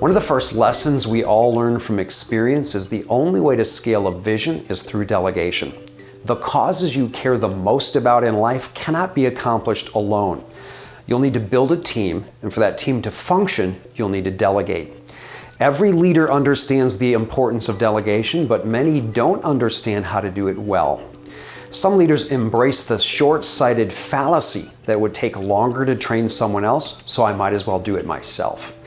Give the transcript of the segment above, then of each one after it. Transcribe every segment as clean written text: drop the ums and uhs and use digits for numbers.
One of the first lessons we all learn from experience is the only way to scale a vision is through delegation. The causes you care the most about in life cannot be accomplished alone. You'll need to build a team, and for that team to function, you'll need to delegate. Every leader understands the importance of delegation, but many don't understand how to do it well. Some leaders embrace the short-sighted fallacy that it would take longer to train someone else, so I might as well do it myself.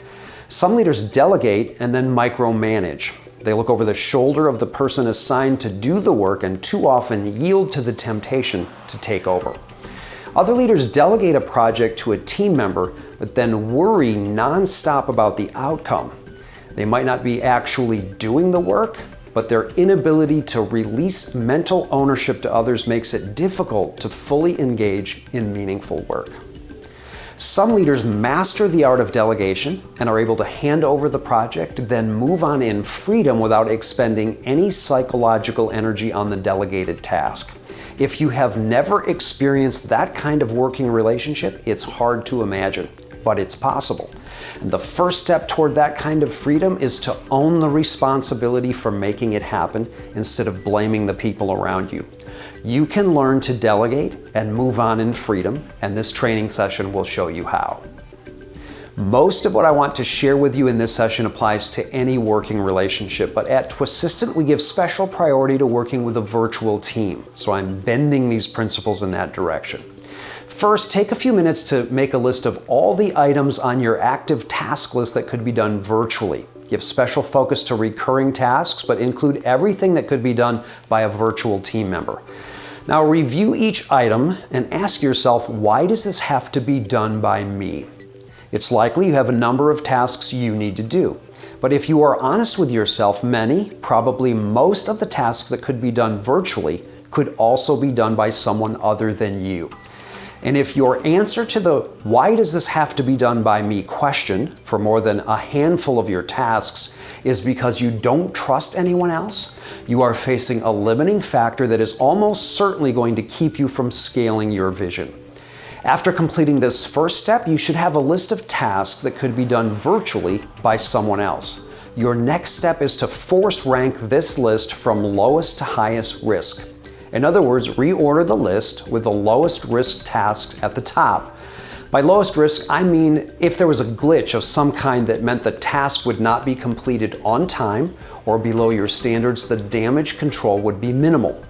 Some leaders delegate and then micromanage. They look over the shoulder of the person assigned to do the work and too often yield to the temptation to take over. Other leaders delegate a project to a team member, but then worry nonstop about the outcome. They might not be actually doing the work, but their inability to release mental ownership to others makes it difficult to fully engage in meaningful work. Some leaders master the art of delegation and are able to hand over the project, then move on in freedom without expending any psychological energy on the delegated task. If you have never experienced that kind of working relationship, it's hard to imagine, but it's possible. And the first step toward that kind of freedom is to own the responsibility for making it happen instead of blaming the people around you. You can learn to delegate and move on in freedom, and this training session will show you how. Most of what I want to share with you in this session applies to any working relationship, but at Twassistant we give special priority to working with a virtual team, so I'm bending these principles in that direction. First, take a few minutes to make a list of all the items on your active task list that could be done virtually. Give special focus to recurring tasks, but include everything that could be done by a virtual team member. Now review each item and ask yourself, why does this have to be done by me? It's likely you have a number of tasks you need to do. But if you are honest with yourself, many, probably most of the tasks that could be done virtually could also be done by someone other than you. And if your answer to the "why does this have to be done by me" question for more than a handful of your tasks is because you don't trust anyone else, you are facing a limiting factor that is almost certainly going to keep you from scaling your vision. After completing this first step, you should have a list of tasks that could be done virtually by someone else. Your next step is to force rank this list from lowest to highest risk. In other words, reorder the list with the lowest risk tasks at the top. By lowest risk, I mean if there was a glitch of some kind that meant the task would not be completed on time or below your standards, the damage control would be minimal.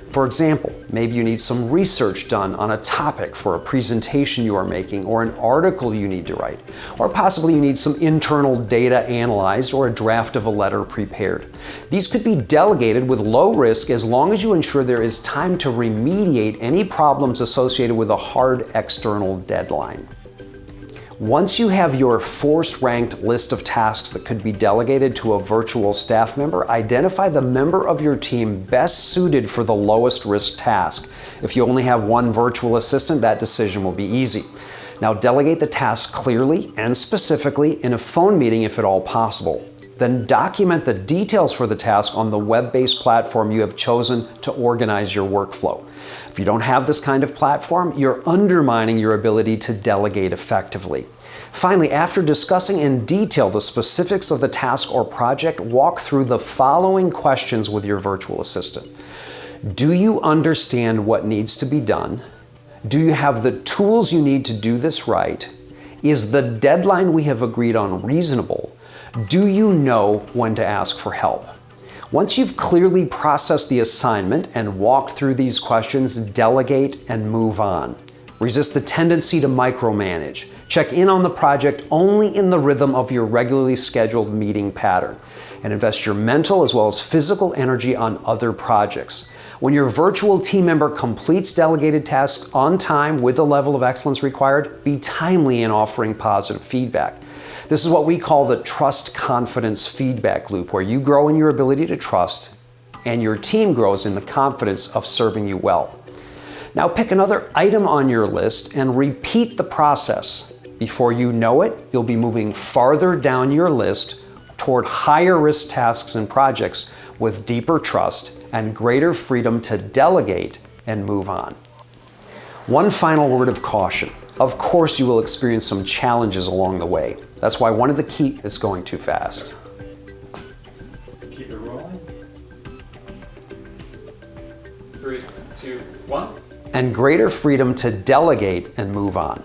For example, maybe you need some research done on a topic for a presentation you are making or an article you need to write. Or possibly you need some internal data analyzed or a draft of a letter prepared. These could be delegated with low risk as long as you ensure there is time to remediate any problems associated with a hard external deadline. Once you have your force-ranked list of tasks that could be delegated to a virtual staff member, identify the member of your team best suited for the lowest risk task. If you only have one virtual assistant, that decision will be easy. Now delegate the task clearly and specifically in a phone meeting if at all possible. Then document the details for the task on the web-based platform you have chosen to organize your workflow. If you don't have this kind of platform, you're undermining your ability to delegate effectively. Finally, after discussing in detail the specifics of the task or project, walk through the following questions with your virtual assistant. Do you understand what needs to be done? Do you have the tools you need to do this right? Is the deadline we have agreed on reasonable? Do you know when to ask for help? Once you've clearly processed the assignment and walked through these questions, delegate and move on. Resist the tendency to micromanage. Check in on the project only in the rhythm of your regularly scheduled meeting pattern. And invest your mental as well as physical energy on other projects. When your virtual team member completes delegated tasks on time with the level of excellence required, be timely in offering positive feedback. This is what we call the trust-confidence feedback loop, where you grow in your ability to trust and your team grows in the confidence of serving you well. Now pick another item on your list and repeat the process. Before you know it, you'll be moving farther down your list toward higher risk tasks and projects with deeper trust and greater freedom to delegate and move on. One final word of caution. Of course, you will experience some challenges along the way. That's why one of the key is going too fast. Keep it rolling. 3, 2, 1. And greater freedom to delegate and move on.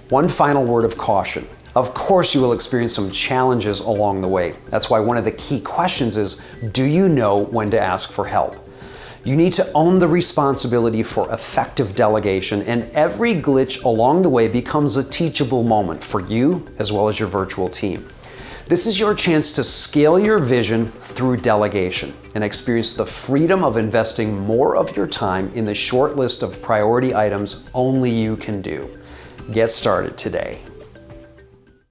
One final word of caution. Of course, you will experience some challenges along the way. That's why one of the key questions is, do you know when to ask for help? You need to own the responsibility for effective delegation, and every glitch along the way becomes a teachable moment for you as well as your virtual team. This is your chance to scale your vision through delegation and experience the freedom of investing more of your time in the short list of priority items only you can do. Get started today.